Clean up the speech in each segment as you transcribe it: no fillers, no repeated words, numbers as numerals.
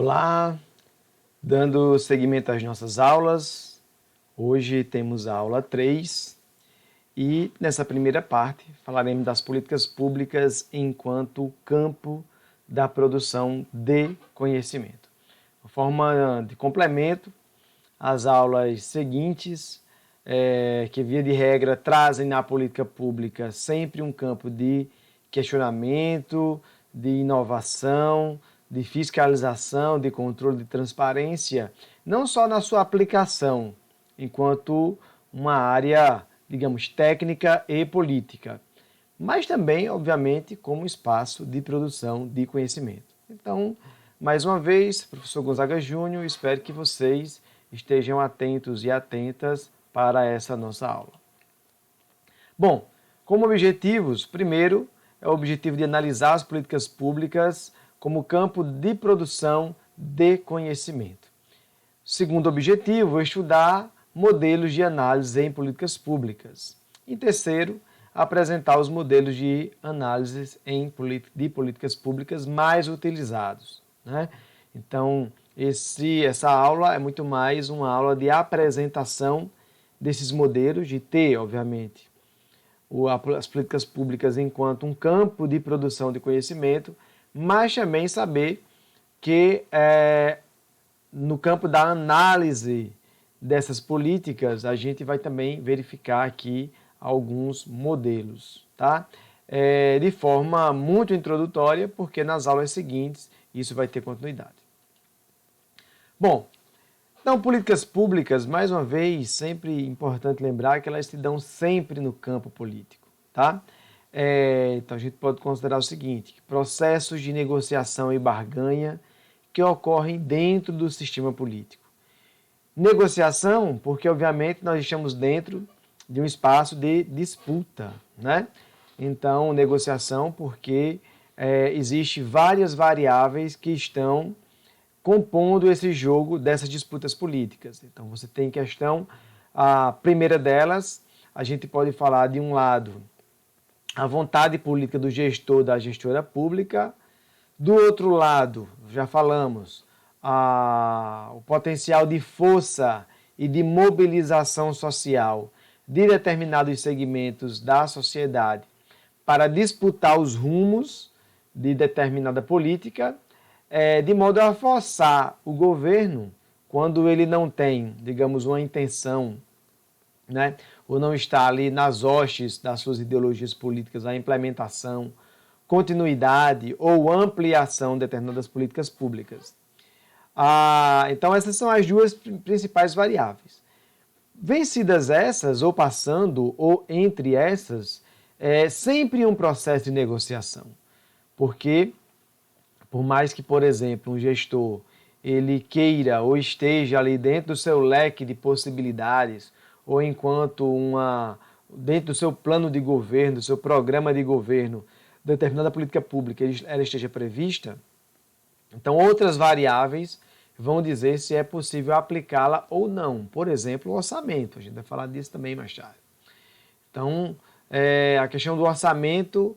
Olá, dando seguimento às nossas aulas, hoje temos a aula 3 e nessa primeira parte falaremos das políticas públicas enquanto campo da produção de conhecimento. De forma de complemento, as aulas seguintes, que via de regra trazem na política pública sempre um campo de questionamento, de inovação, de fiscalização, de controle de transparência, não só na sua aplicação, enquanto uma área, digamos, técnica e política, mas também, obviamente, como espaço de produção de conhecimento. Então, mais uma vez, professor Gonzaga Júnior, espero que vocês estejam atentos e atentas para essa nossa aula. Bom, como objetivos, primeiro é o objetivo de analisar as políticas públicas como campo de produção de conhecimento. Segundo objetivo, estudar modelos de análise em políticas públicas. E terceiro, apresentar os modelos de análise de políticas públicas mais utilizados, né? Então, essa aula é muito mais uma aula de apresentação desses modelos, de ter, obviamente, as políticas públicas enquanto um campo de produção de conhecimento, mas também saber que no campo da análise dessas políticas, a gente vai também verificar aqui alguns modelos, tá? De forma muito introdutória, porque nas aulas seguintes isso vai ter continuidade. Bom, então políticas públicas, mais uma vez, sempre importante lembrar que elas se dão sempre no campo político, tá? Então a gente pode considerar o seguinte, processos de negociação e barganha que ocorrem dentro do sistema político. Negociação, porque obviamente nós estamos dentro de um espaço de disputa, né? Então, negociação porque existe várias variáveis que estão compondo esse jogo dessas disputas políticas. Então, você tem questão, a primeira delas, a gente pode falar de um lado, a vontade política do gestor, da gestora pública. Do outro lado, já falamos, o potencial de força e de mobilização social de determinados segmentos da sociedade para disputar os rumos de determinada política, de modo a forçar o governo, quando ele não tem, digamos, uma intenção, né, ou não está ali nas hostes das suas ideologias políticas, a implementação, continuidade ou ampliação de determinadas políticas públicas. Então, essas são as duas principais variáveis. Vencidas essas, ou passando, ou entre essas, é sempre um processo de negociação. Porque, por mais que, por exemplo, um gestor ele queira ou esteja ali dentro do seu leque de possibilidades, ou dentro do seu plano de governo, do seu programa de governo, determinada política pública ela esteja prevista, então outras variáveis vão dizer se é possível aplicá-la ou não. Por exemplo, o orçamento, a gente vai falar disso também mais tarde. Então, a questão do orçamento,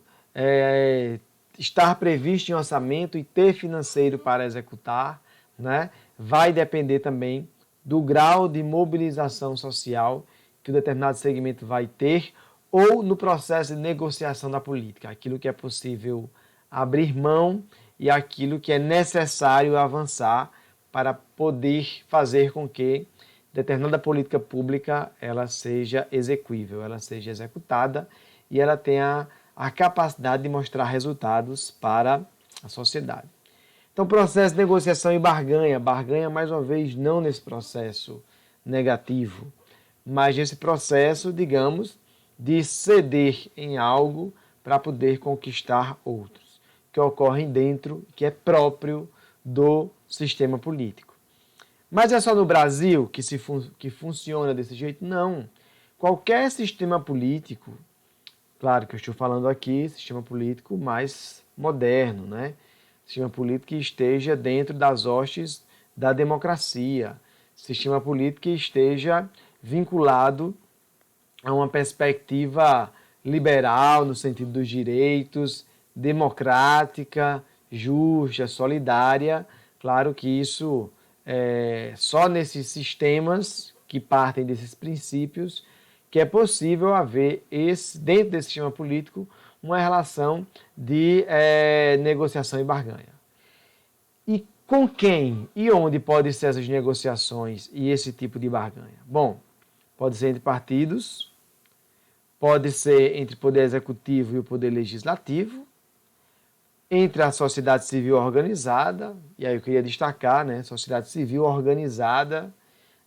estar previsto em orçamento e ter financeiro para executar, né, vai depender também do grau de mobilização social que o determinado segmento vai ter ou no processo de negociação da política, aquilo que é possível abrir mão e aquilo que é necessário avançar para poder fazer com que determinada política pública ela seja execuível, ela seja executada e ela tenha a capacidade de mostrar resultados para a sociedade. Então, processo de negociação e barganha. Barganha, mais uma vez, não nesse processo negativo, mas nesse processo, digamos, de ceder em algo para poder conquistar outros, que ocorrem dentro, que é próprio do sistema político. Mas é só no Brasil que funciona desse jeito? Não. Qualquer sistema político, claro que eu estou falando aqui, sistema político mais moderno, né? Sistema político que esteja dentro das hostes da democracia, sistema político que esteja vinculado a uma perspectiva liberal no sentido dos direitos, democrática, justa, solidária, Claro que isso é só nesses sistemas que partem desses princípios que é possível haver, dentro desse sistema político, uma relação de negociação e barganha. E com quem e onde podem ser essas negociações e esse tipo de barganha? Bom, pode ser entre partidos, pode ser entre o poder executivo e o poder legislativo, entre a sociedade civil organizada, e aí eu queria destacar, né, sociedade civil organizada,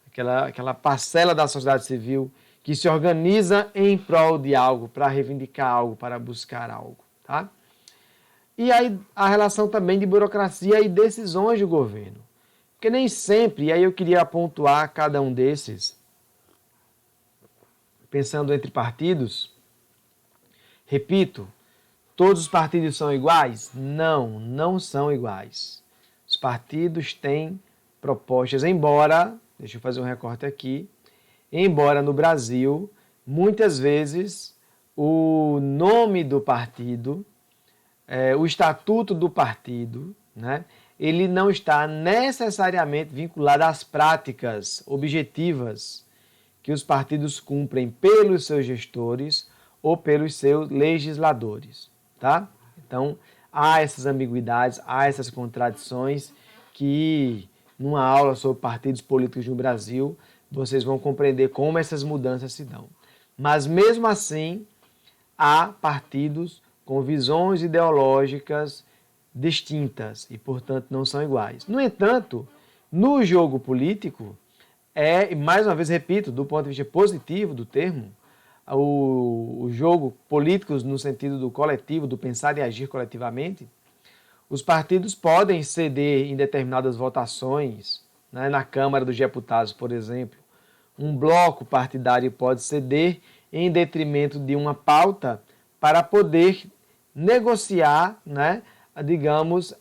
aquela parcela da sociedade civil que se organiza em prol de algo, para reivindicar algo, para buscar algo, tá? E aí a relação também de burocracia e decisões do governo. Porque nem sempre, e aí eu queria pontuar cada um desses, pensando entre partidos, repito, todos os partidos são iguais? Não, não são iguais. Os partidos têm propostas, embora, deixa eu fazer um recorte aqui, embora no Brasil, muitas vezes, o nome do partido, o estatuto do partido, né, ele não está necessariamente vinculado às práticas objetivas que os partidos cumprem pelos seus gestores ou pelos seus legisladores, tá? Então, há essas ambiguidades, há essas contradições que, numa aula sobre partidos políticos no Brasil, vocês vão compreender como essas mudanças se dão. Mas, mesmo assim, há partidos com visões ideológicas distintas e, portanto, não são iguais. No entanto, no jogo político, mais uma vez repito, do ponto de vista positivo do termo, o jogo político no sentido do coletivo, do pensar e agir coletivamente, os partidos podem ceder em determinadas votações, né, na Câmara dos Deputados, por exemplo. Um bloco partidário pode ceder em detrimento de uma pauta para poder negociar, né, digamos,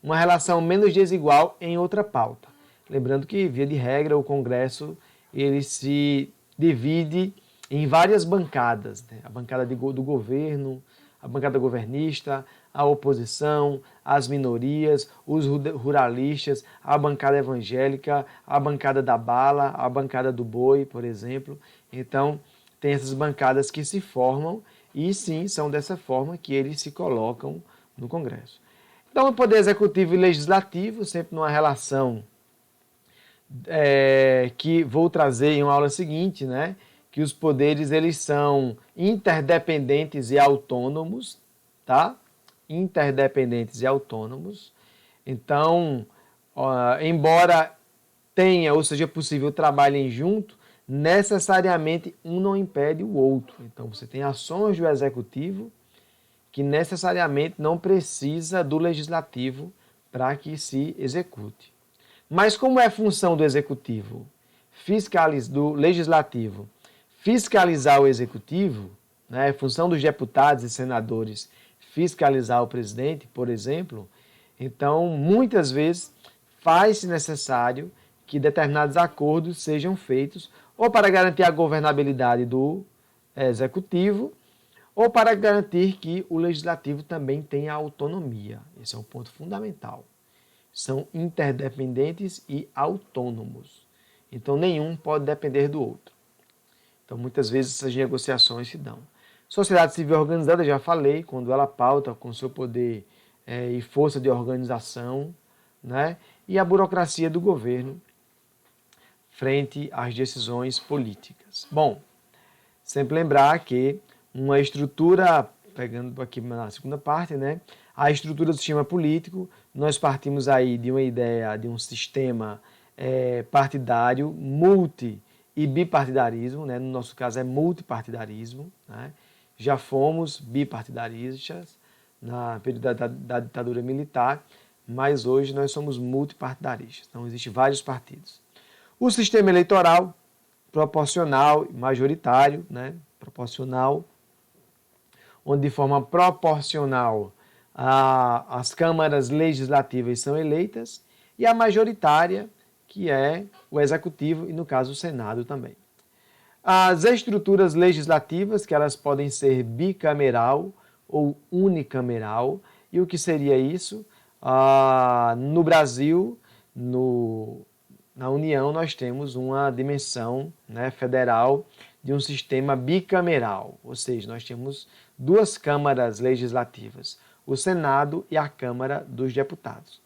uma relação menos desigual em outra pauta. Lembrando que, via de regra, o Congresso ele se divide em várias bancadas, né? A bancada do governo, a bancada governista, a oposição, as minorias, os ruralistas, a bancada evangélica, a bancada da bala, a bancada do boi, por exemplo. Então, tem essas bancadas que se formam e, sim, são dessa forma que eles se colocam no Congresso. Então, o Poder Executivo e Legislativo, sempre numa relação que vou trazer em uma aula seguinte, né? Que os poderes eles são interdependentes e autônomos, tá? Interdependentes e autônomos. Então, embora tenha ou seja possível trabalhem junto, necessariamente um não impede o outro. Então, você tem ações do executivo que necessariamente não precisa do legislativo para que se execute. Mas como é função do executivo, do legislativo, fiscalizar o executivo, né, é função dos deputados e senadores fiscalizar o presidente, por exemplo, então muitas vezes faz-se necessário que determinados acordos sejam feitos ou para garantir a governabilidade do executivo ou para garantir que o legislativo também tenha autonomia. Esse é um ponto fundamental. São interdependentes e autônomos. Então, nenhum pode depender do outro. Então, muitas vezes, essas negociações se dão. Sociedade civil organizada, já falei, quando ela pauta com seu poder e força de organização, né? E a burocracia do governo frente às decisões políticas. Bom, sempre lembrar que uma estrutura, pegando aqui na segunda parte, né? A estrutura do sistema político, nós partimos aí de uma ideia de um sistema partidário, multi e bipartidarismo, né? No nosso caso é multipartidarismo, né? Já fomos bipartidaristas na período da ditadura militar, mas hoje nós somos multipartidaristas, então existem vários partidos. O sistema eleitoral, proporcional e majoritário, né? Proporcional, onde de forma proporcional as câmaras legislativas são eleitas, e a majoritária, que é o executivo e, no caso, o Senado também. As estruturas legislativas, que elas podem ser bicameral ou unicameral. E o que seria isso? No Brasil, na União, nós temos uma dimensão, né, federal de um sistema bicameral, ou seja, nós temos duas câmaras legislativas, o Senado e a Câmara dos Deputados.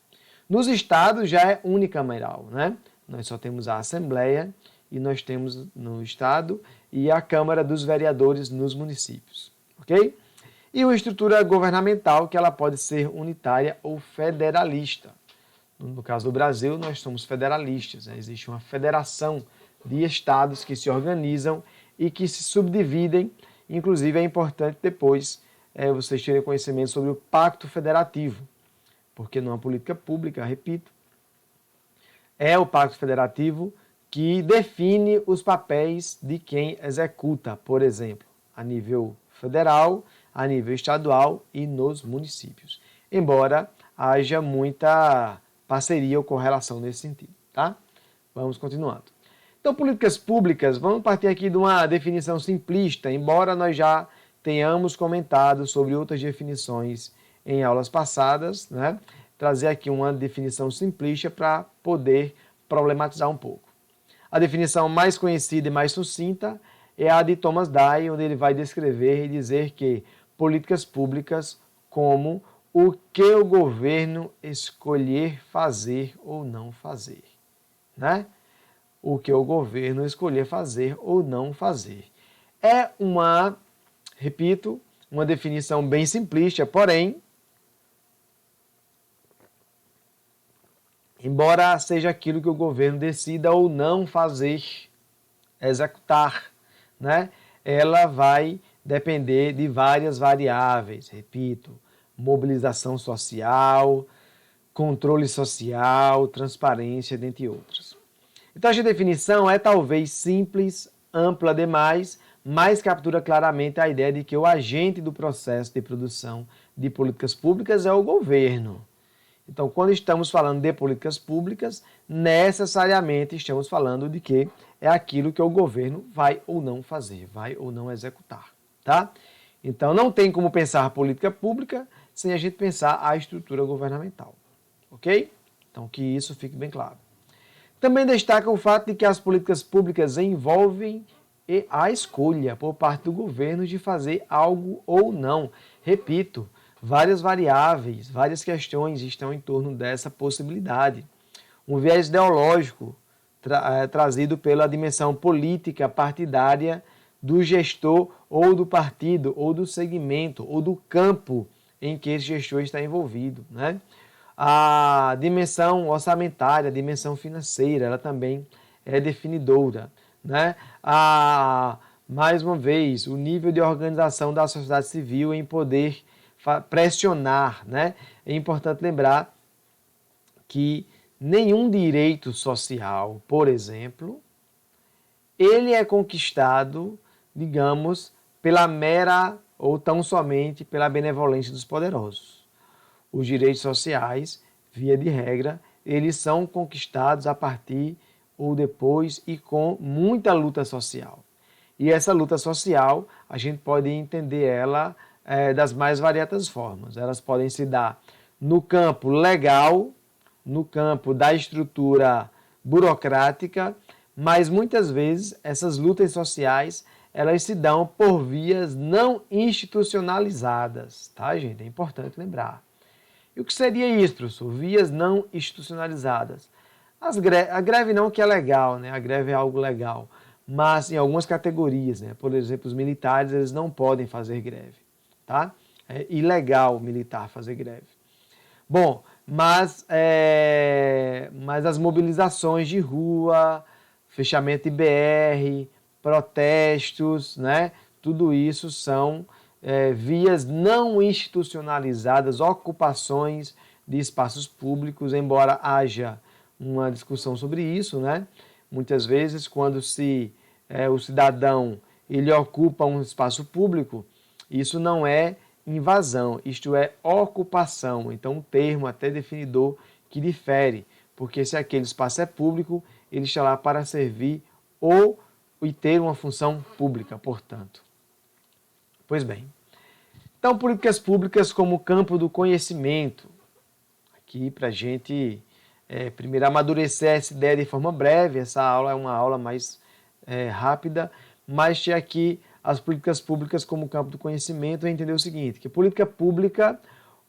Nos estados já é unicameral, né? Nós só temos a Assembleia e nós temos no estado e a Câmara dos Vereadores nos municípios, ok? E uma estrutura governamental que ela pode ser unitária ou federalista. No caso do Brasil, nós somos federalistas, né? Existe uma federação de estados que se organizam e que se subdividem. Inclusive, é importante depois vocês terem conhecimento sobre o Pacto Federativo, porque numa política pública, repito, é o Pacto Federativo que define os papéis de quem executa, por exemplo, a nível federal, a nível estadual e nos municípios. Embora haja muita parceria ou correlação nesse sentido, tá? Vamos continuando. Então, políticas públicas, vamos partir aqui de uma definição simplista, embora nós já tenhamos comentado sobre outras definições em aulas passadas, né? Trazer aqui uma definição simplista para poder problematizar um pouco. A definição mais conhecida e mais sucinta é a de Thomas Dye, onde ele vai descrever e dizer que políticas públicas como o que o governo escolher fazer ou não fazer, né? O que o governo escolher fazer ou não fazer. É repito, uma definição bem simplista, porém, embora seja aquilo que o governo decida ou não fazer, executar, né? Ela vai depender de várias variáveis, repito, mobilização social, controle social, transparência, dentre outras. Então, essa definição é talvez simples, ampla demais, mas captura claramente a ideia de que o agente do processo de produção de políticas públicas é o governo. Então, quando estamos falando de políticas públicas, necessariamente estamos falando de que é aquilo que o governo vai ou não fazer, vai ou não executar, tá? Então, não tem como pensar política pública sem a gente pensar a estrutura governamental, ok? Então, que isso fique bem claro. Também destaca o fato de que as políticas públicas envolvem a escolha por parte do governo de fazer algo ou não. Repito, várias variáveis, várias questões estão em torno dessa possibilidade. Um viés ideológico trazido pela dimensão política partidária do gestor ou do partido, ou do segmento, ou do campo em que esse gestor está envolvido, né? A dimensão orçamentária, a dimensão financeira, ela também é definidora, né? Mais uma vez, o nível de organização da sociedade civil em poder pressionar, né? É importante lembrar que nenhum direito social, por exemplo, ele é conquistado, digamos, pela mera ou tão somente pela benevolência dos poderosos. Os direitos sociais, via de regra, eles são conquistados a partir ou depois e com muita luta social. E essa luta social, a gente pode entender ela das mais variadas formas. Elas podem se dar no campo legal, no campo da estrutura burocrática, mas muitas vezes essas lutas sociais elas se dão por vias não institucionalizadas, tá, gente? É importante lembrar. E o que seria isso, professor? Vias não institucionalizadas. A greve não que é legal, né? A greve é algo legal, mas em algumas categorias, né? Por exemplo, os militares eles não podem fazer greve, tá? É ilegal militar fazer greve. Bom, mas as mobilizações de rua, fechamento de BR, protestos, né? Tudo isso são vias não institucionalizadas, ocupações de espaços públicos, embora haja uma discussão sobre isso, né? Muitas vezes, quando o cidadão ele ocupa um espaço público, isso não é invasão, isto é ocupação. Então, um termo até definidor que difere, porque se aquele espaço é público, ele está lá para servir e ter uma função pública, portanto. Pois bem, então políticas públicas como campo do conhecimento. aqui para a gente primeiro amadurecer essa ideia de forma breve. Essa aula é uma aula mais rápida, mas tinha aqui as políticas públicas como campo do conhecimento, a entender o seguinte, que política pública,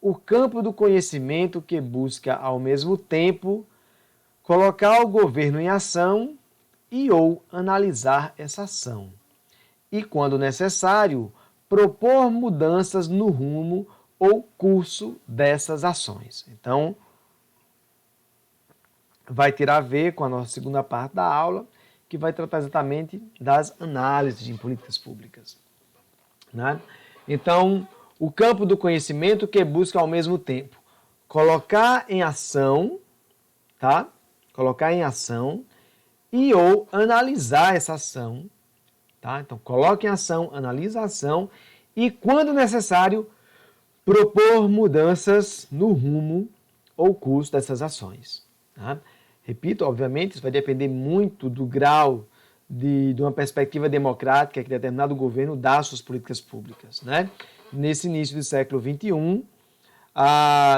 o campo do conhecimento que busca ao mesmo tempo colocar o governo em ação e ou analisar essa ação. E, quando necessário, propor mudanças no rumo ou curso dessas ações. Então, vai ter a ver com a nossa segunda parte da aula, que vai tratar exatamente das análises em políticas públicas. Né? Então, o campo do conhecimento que busca ao mesmo tempo colocar em ação, tá? Colocar em ação e ou analisar essa ação, tá? Então, coloque em ação, analisa a ação e, quando necessário, propor mudanças no rumo ou curso dessas ações. Tá? Repito, obviamente, isso vai depender muito do grau de uma perspectiva democrática que determinado governo dá às suas políticas públicas. Né? Nesse início do século XXI,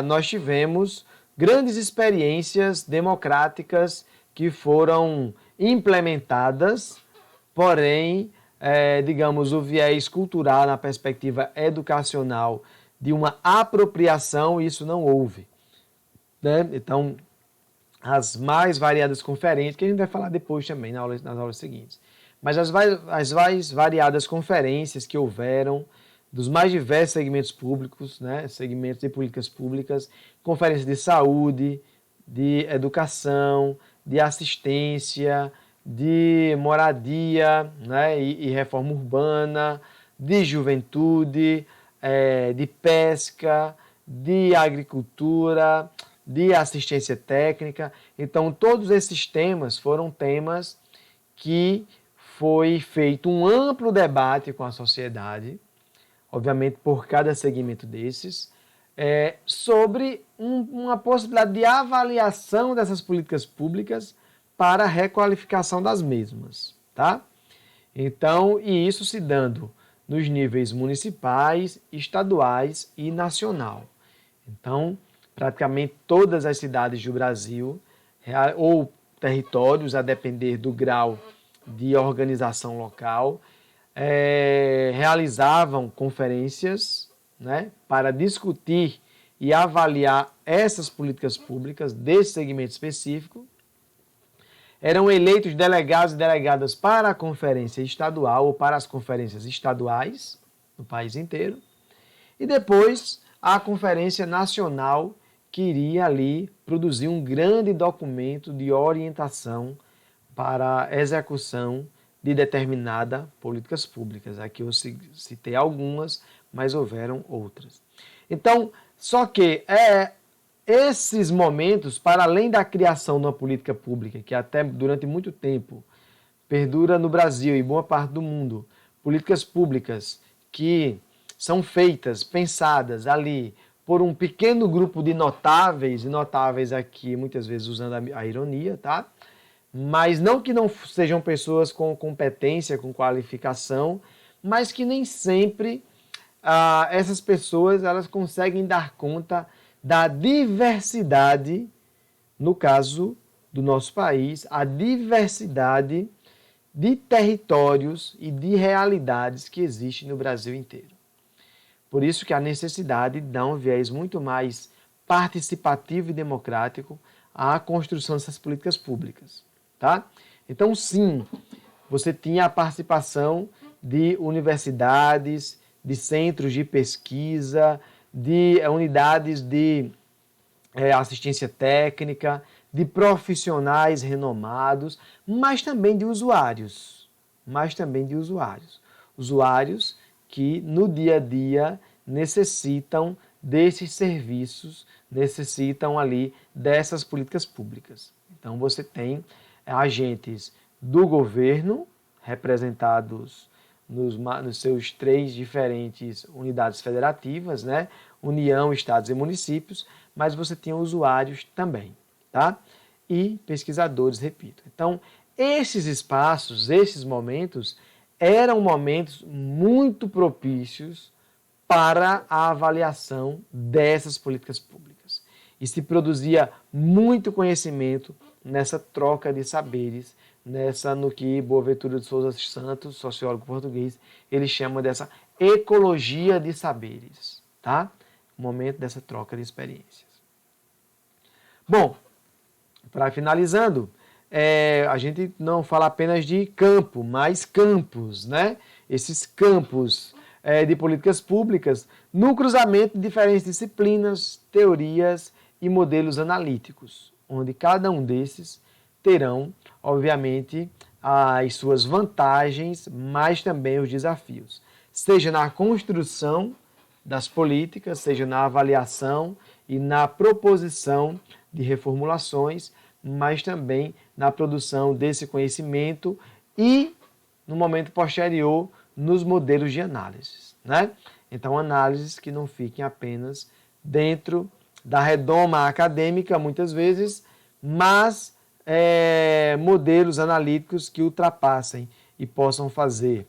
nós tivemos grandes experiências democráticas que foram implementadas, porém, digamos, o viés cultural na perspectiva educacional de uma apropriação, isso não houve. Né? Então, as mais variadas conferências, que a gente vai falar depois também nas aulas seguintes, mas as mais variadas conferências que houveram dos mais diversos segmentos públicos, né? Segmentos de políticas públicas, conferências de saúde, de educação, de assistência, de moradia, né? e reforma urbana, de juventude, de pesca, de agricultura, de assistência técnica. Então, todos esses temas foram temas que foi feito um amplo debate com a sociedade, obviamente por cada segmento desses, sobre uma possibilidade de avaliação dessas políticas públicas para a requalificação das mesmas. Tá? Então, e isso se dando nos níveis municipais, estaduais e nacional. Então, praticamente todas as cidades do Brasil, ou territórios, a depender do grau de organização local, realizavam conferências, né, para discutir e avaliar essas políticas públicas desse segmento específico. Eram eleitos delegados e delegadas para a conferência estadual ou para as conferências estaduais no país inteiro. E depois a conferência nacional, que iria ali produzir um grande documento de orientação para a execução de determinadas políticas públicas. Aqui eu citei algumas, mas houveram outras. Então, só que esses momentos, para além da criação de uma política pública, que até durante muito tempo perdura no Brasil e boa parte do mundo, políticas públicas que são feitas, pensadas ali por um pequeno grupo de notáveis, e notáveis aqui muitas vezes usando a ironia, tá? Mas não que não sejam pessoas com competência, com qualificação, mas que nem sempre essas pessoas elas conseguem dar conta da diversidade, no caso do nosso país, a diversidade de territórios e de realidades que existem no Brasil inteiro. Por isso que a necessidade de dar um viés muito mais participativo e democrático à construção dessas políticas públicas. Tá? Então, sim, você tinha a participação de universidades, de centros de pesquisa, de unidades de assistência técnica, de profissionais renomados, mas também de usuários. Usuários que no dia a dia necessitam desses serviços, necessitam ali dessas políticas públicas. Então você tem agentes do governo, representados nos seus 3 diferentes unidades federativas, né? União, estados e municípios, mas você tinha usuários também, tá? E pesquisadores, repito. Então, esses espaços, esses momentos, eram momentos muito propícios para a avaliação dessas políticas públicas. e se produzia muito conhecimento nessa troca de saberes, no que Boaventura de Souza Santos, sociólogo português, ele chama dessa ecologia de saberes, tá? O momento dessa troca de experiências. Bom, para finalizando, a gente não fala apenas de campo, mas campos, né? Esses campos de políticas públicas no cruzamento de diferentes disciplinas, teorias e modelos analíticos, onde cada um desses terão, obviamente, as suas vantagens, mas também os desafios, seja na construção das políticas, seja na avaliação e na proposição de reformulações, mas também na produção desse conhecimento e, no momento posterior, nos modelos de análise, né? Então, análises que não fiquem apenas dentro da redoma acadêmica, muitas vezes, mas modelos analíticos que ultrapassem e possam fazer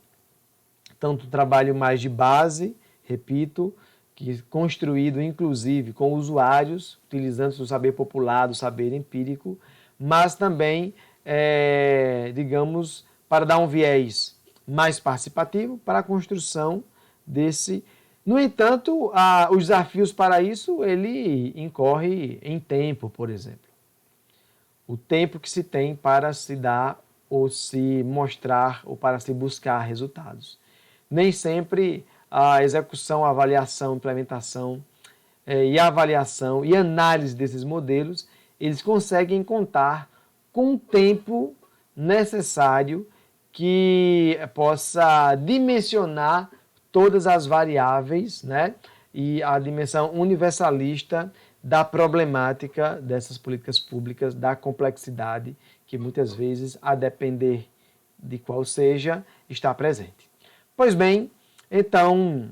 tanto trabalho mais de base, repito, que construído inclusive com usuários, utilizando o saber popular, o saber empírico, mas também, digamos, para dar um viés mais participativo para a construção desse. No entanto, os desafios para isso, ele incorre em tempo, por exemplo. O tempo que se tem para se dar ou se mostrar ou para se buscar resultados. Nem sempre a execução, a avaliação, implementação e a avaliação e análise desses modelos, eles conseguem contar com o tempo necessário que possa dimensionar todas as variáveis, né? E a dimensão universalista da problemática dessas políticas públicas, da complexidade que muitas vezes, a depender de qual seja, está presente. Pois bem, então,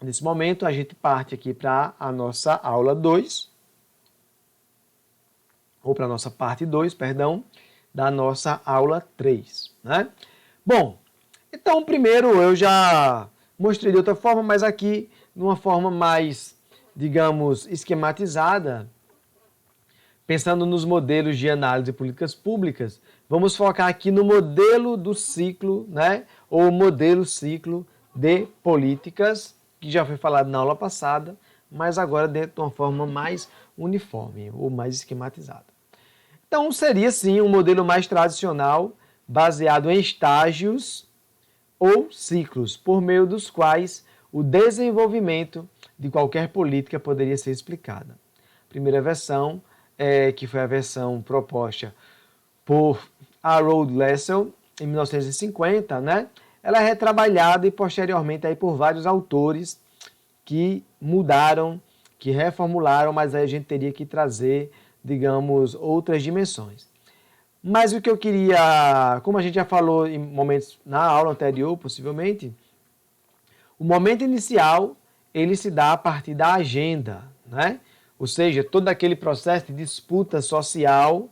nesse momento a gente parte aqui para a nossa aula 2, ou para a nossa parte 2, perdão, da nossa aula 3, né? Bom, então primeiro eu já mostrei de outra forma, mas aqui de uma forma mais, digamos, esquematizada, pensando nos modelos de análise de políticas públicas, vamos focar aqui no modelo do ciclo, né? Ou modelo ciclo de políticas, que já foi falado na aula passada, mas agora dentro de uma forma mais uniforme ou mais esquematizada. Então, seria sim um modelo mais tradicional, baseado em estágios ou ciclos, por meio dos quais o desenvolvimento de qualquer política poderia ser explicada. A primeira versão, que foi a versão proposta por Harold Lassell, em 1950, né? Ela é retrabalhada e posteriormente aí por vários autores que mudaram, que reformularam, mas aí a gente teria que trazer, digamos, outras dimensões. Mas o que eu queria, como a gente já falou em momentos na aula anterior, possivelmente, o momento inicial, ele se dá a partir da agenda, né? Ou seja, todo aquele processo de disputa social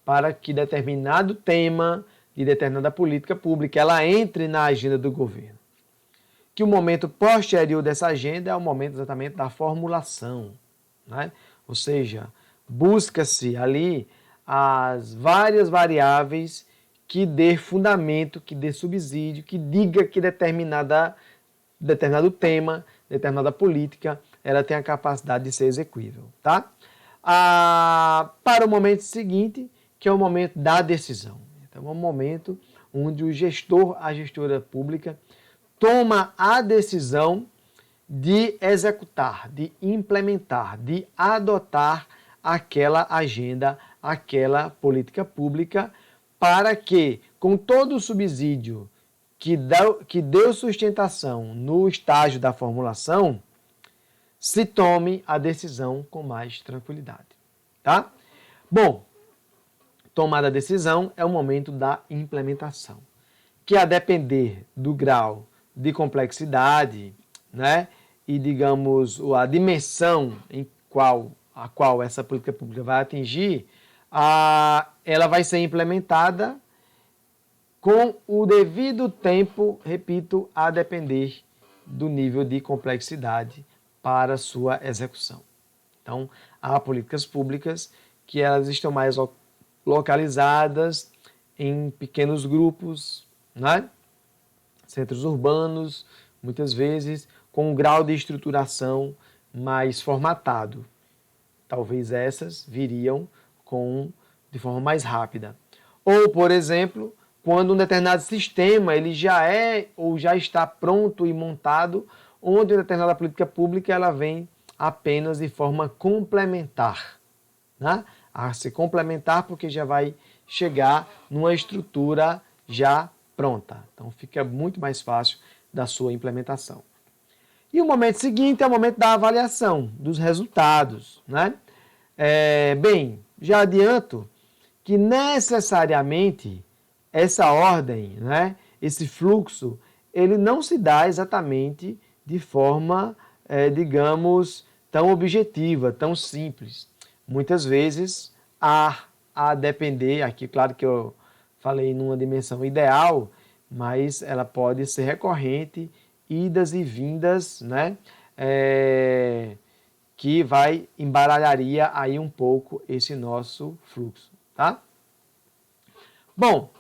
para que determinado tema de determinada política pública ela entre na agenda do governo. Que o momento posterior dessa agenda é o momento exatamente da formulação, né? Ou seja, busca-se ali as várias variáveis que dê fundamento, que dê subsídio, que diga que determinado tema, determinada política, ela tem a capacidade de ser execuível, tá? Para o momento seguinte, que é o momento da decisão. Então, é um momento onde o gestor, a gestora pública, toma a decisão de executar, de implementar, de adotar aquela agenda, aquela política pública, para que, com todo o subsídio que deu sustentação no estágio da formulação, se tome a decisão com mais tranquilidade, tá? Bom, tomada a decisão é o momento da implementação, que a depender do grau de complexidade, né, e digamos a dimensão a qual essa política pública vai atingir, ela vai ser implementada com o devido tempo, repito, a depender do nível de complexidade para sua execução. Então, há políticas públicas que elas estão mais localizadas em pequenos grupos, né? Centros urbanos, muitas vezes, com um grau de estruturação mais formatado. Talvez essas viriam de forma mais rápida. Ou, por exemplo, quando um determinado sistema ele já é ou já está pronto e montado, onde uma determinada política pública ela vem apenas de forma complementar, né? A se complementar porque já vai chegar numa estrutura já pronta. Então fica muito mais fácil da sua implementação. E o momento seguinte é o momento da avaliação dos resultados, né? Bem, já adianto que necessariamente essa ordem, né, esse fluxo, ele não se dá exatamente de forma, digamos, tão objetiva, tão simples. Muitas vezes, a depender, aqui claro que eu falei numa dimensão ideal, mas ela pode ser recorrente, idas e vindas, né? Que embaralharia aí um pouco esse nosso fluxo, tá? Bom,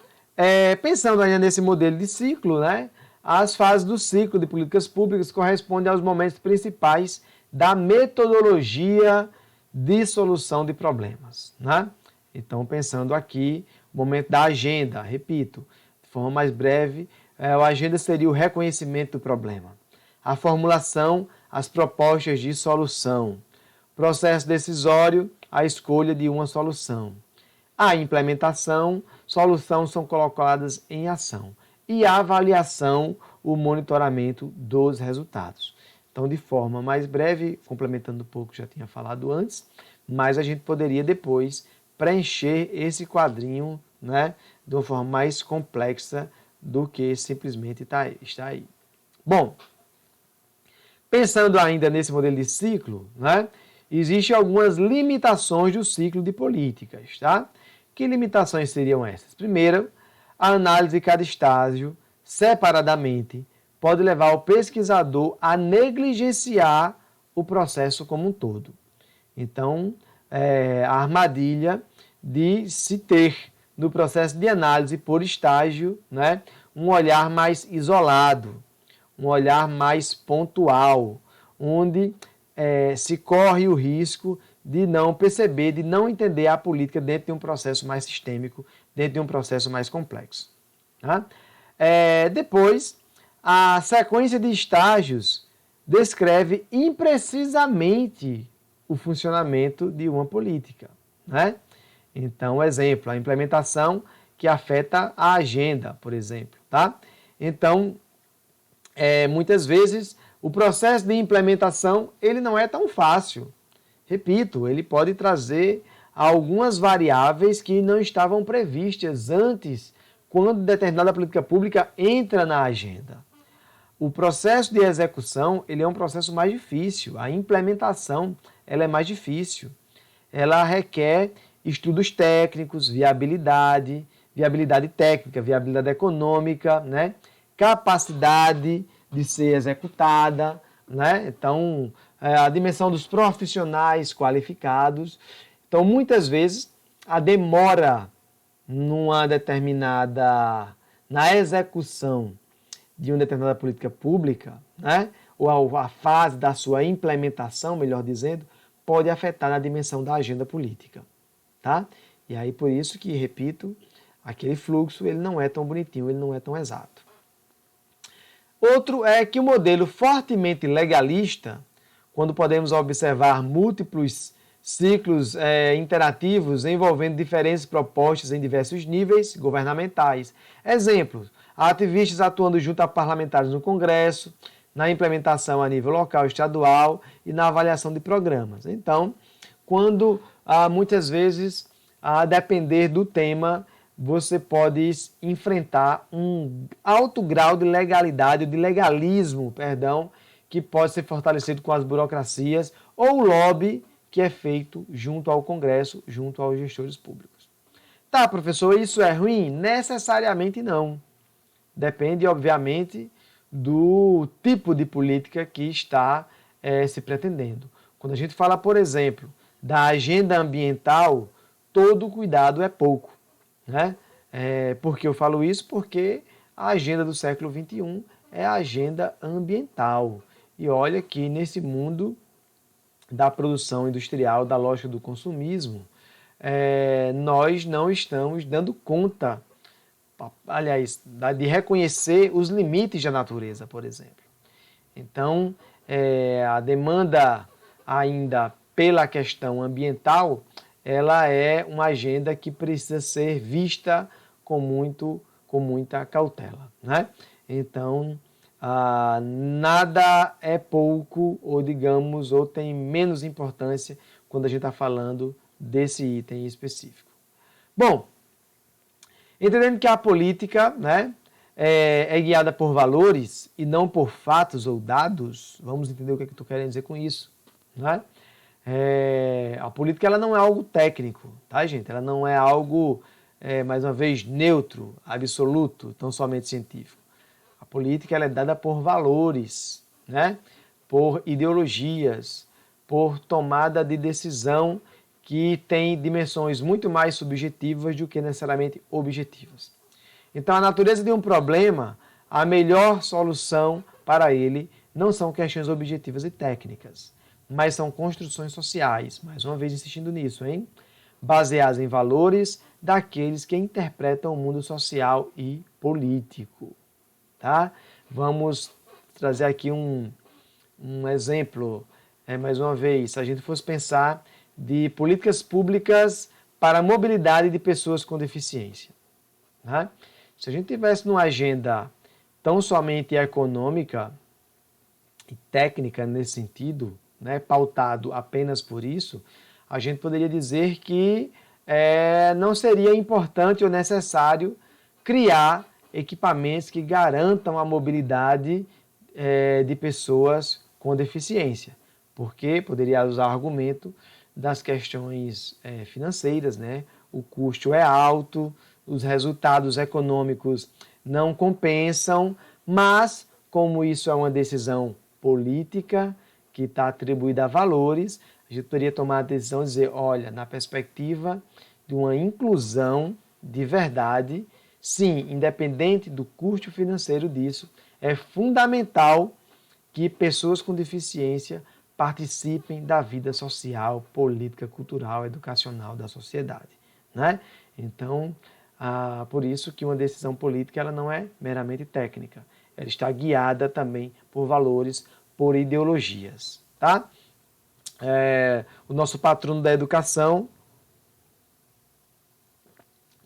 pensando ainda nesse modelo de ciclo, né? As fases do ciclo de políticas públicas correspondem aos momentos principais da metodologia de solução de problemas, né? Então, pensando aqui, o momento da agenda, repito, de forma mais breve, a agenda seria o reconhecimento do problema, a formulação, as propostas de solução, processo decisório, a escolha de uma solução, a implementação, soluções são colocadas em ação e a avaliação, o monitoramento dos resultados. Então, de forma mais breve, complementando um pouco o que já tinha falado antes, mas a gente poderia depois preencher esse quadrinho, né, de uma forma mais complexa do que simplesmente está aí. Bom, pensando ainda nesse modelo de ciclo, né, existem algumas limitações do ciclo de políticas, tá? Que limitações seriam essas? Primeiro, a análise de cada estágio, separadamente, pode levar o pesquisador a negligenciar o processo como um todo. Então, a armadilha de se ter, no processo de análise por estágio, né, um olhar mais isolado, um olhar mais pontual, onde se corre o risco de não perceber, de não entender a política dentro de um processo mais sistêmico, dentro de um processo mais complexo. Tá? Depois, a sequência de estágios descreve imprecisamente o funcionamento de uma política, né? Então, exemplo, a implementação que afeta a agenda, por exemplo, tá? Então, muitas vezes, o processo de implementação, ele não é tão fácil. Repito, ele pode trazer algumas variáveis que não estavam previstas antes, quando determinada política pública entra na agenda. O processo de execução, ele é um processo mais difícil. A implementação, ela é mais difícil. Ela requer estudos técnicos, viabilidade técnica, viabilidade econômica, né? Capacidade de ser executada, né? Então, a dimensão dos profissionais qualificados. Então, muitas vezes, a demora na execução de uma determinada política pública, né? Ou a fase da sua implementação, melhor dizendo, pode afetar na dimensão da agenda política, tá? E aí, por isso que, repito, aquele fluxo ele não é tão bonitinho, ele não é tão exato. Outro é que o modelo fortemente legalista, quando podemos observar múltiplos ciclos interativos envolvendo diferentes propostas em diversos níveis governamentais. Exemplos, ativistas atuando junto a parlamentares no Congresso, na implementação a nível local, estadual e na avaliação de programas. Então, quando muitas vezes, a depender do tema, você pode enfrentar um alto grau de legalidade, de legalismo, que pode ser fortalecido com as burocracias ou o lobby que é feito junto ao Congresso, junto aos gestores públicos. Tá, professor, isso é ruim? Necessariamente não. Depende, obviamente, do tipo de política que está se pretendendo. Quando a gente fala, por exemplo, da agenda ambiental, todo cuidado é pouco, né? Por que eu falo isso? Porque a agenda do século XXI é a agenda ambiental. E olha que nesse mundo da produção industrial, da lógica do consumismo, nós não estamos dando conta, aliás, de reconhecer os limites da natureza, por exemplo. Então, a demanda ainda pela questão ambiental, ela é uma agenda que precisa ser vista com muita cautela, né? Então, nada é pouco, ou digamos, ou tem menos importância quando a gente está falando desse item específico. Bom, entendendo que a política, né, é guiada por valores e não por fatos ou dados, vamos entender o que eu estou querendo dizer com isso, né? A política ela não é algo técnico, tá, gente? Ela não é algo, mais uma vez, neutro, absoluto, tão somente científico. A política ela é dada por valores, né? Por ideologias, por tomada de decisão que tem dimensões muito mais subjetivas do que necessariamente objetivas. Então, a natureza de um problema, a melhor solução para ele não são questões objetivas e técnicas, mas são construções sociais, mais uma vez insistindo nisso, hein? Baseadas em valores daqueles que interpretam o mundo social e político. Tá? Vamos trazer aqui um exemplo, mais uma vez, se a gente fosse pensar de políticas públicas para a mobilidade de pessoas com deficiência. Né? Se a gente tivesse numa agenda tão somente econômica e técnica nesse sentido, né, pautado apenas por isso, a gente poderia dizer que não seria importante ou necessário criar equipamentos que garantam a mobilidade de pessoas com deficiência, porque poderia usar o argumento das questões financeiras, né? O custo é alto, os resultados econômicos não compensam, mas como isso é uma decisão política que está atribuída a valores, a gente poderia tomar a decisão de dizer, olha, na perspectiva de uma inclusão de verdade, sim, independente do custo financeiro disso, é fundamental que pessoas com deficiência participem da vida social, política, cultural, educacional da sociedade, né? Então, por isso que uma decisão política ela não é meramente técnica, ela está guiada também por valores, por ideologias, tá? O nosso patrono da educação,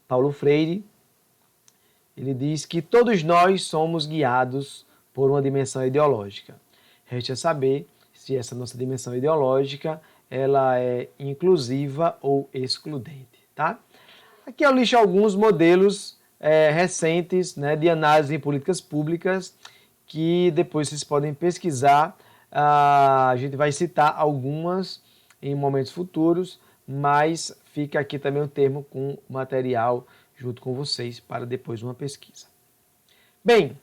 Paulo Freire, ele diz que todos nós somos guiados por uma dimensão ideológica. Resta saber se essa nossa dimensão ideológica ela é inclusiva ou excludente, tá? Aqui eu listo alguns modelos recentes, né, de análise em políticas públicas que depois vocês podem pesquisar. A gente vai citar algumas em momentos futuros, mas fica aqui também o termo com material junto com vocês para depois uma pesquisa. Bem,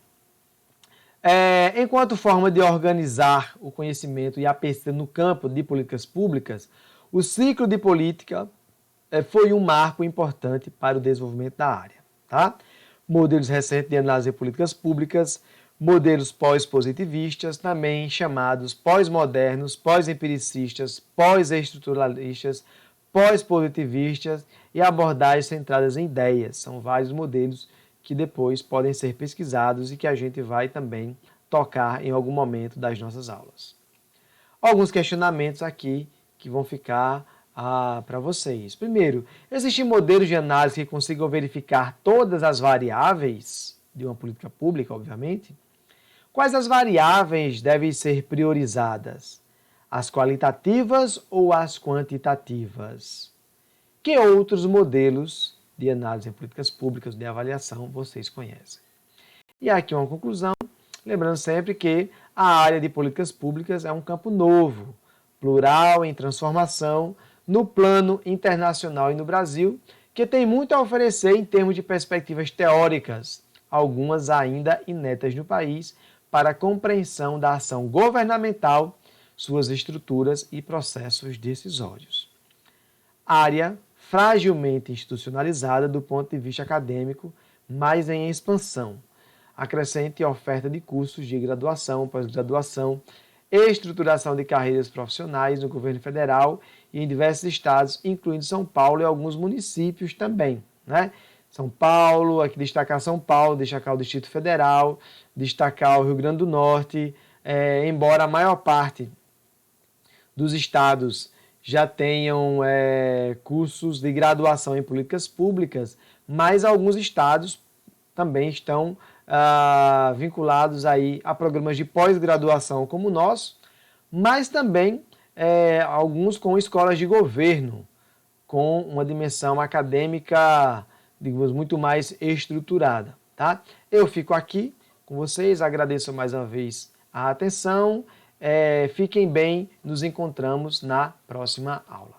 enquanto forma de organizar o conhecimento e a pesquisa no campo de políticas públicas, o ciclo de política foi um marco importante para o desenvolvimento da área. Tá? Modelos recentes de análise de políticas públicas, modelos pós-positivistas, também chamados pós-modernos, pós-empiricistas, pós-estruturalistas, pós-positivistas e abordagens centradas em ideias. São vários modelos que depois podem ser pesquisados e que a gente vai também tocar em algum momento das nossas aulas. Alguns questionamentos aqui que vão ficar para vocês. Primeiro, existem modelos de análise que consigam verificar todas as variáveis de uma política pública, obviamente? Quais as variáveis devem ser priorizadas? As qualitativas ou as quantitativas? Que outros modelos de análise em políticas públicas de avaliação vocês conhecem? E aqui uma conclusão, lembrando sempre que a área de políticas públicas é um campo novo, plural, em transformação, no plano internacional e no Brasil, que tem muito a oferecer em termos de perspectivas teóricas, algumas ainda inéditas no país, para a compreensão da ação governamental suas estruturas e processos decisórios. Área fragilmente institucionalizada do ponto de vista acadêmico, mas em expansão. A crescente oferta de cursos de graduação, pós-graduação, estruturação de carreiras profissionais no governo federal e em diversos estados, incluindo São Paulo e alguns municípios também, né? São Paulo, aqui destacar São Paulo, destacar o Distrito Federal, destacar o Rio Grande do Norte, embora a maior parte dos estados já tenham cursos de graduação em políticas públicas, mas alguns estados também estão vinculados aí a programas de pós-graduação como o nosso, mas também alguns com escolas de governo, com uma dimensão acadêmica, digamos, muito mais estruturada, tá? Eu fico aqui com vocês, agradeço mais uma vez a atenção, fiquem bem, nos encontramos na próxima aula.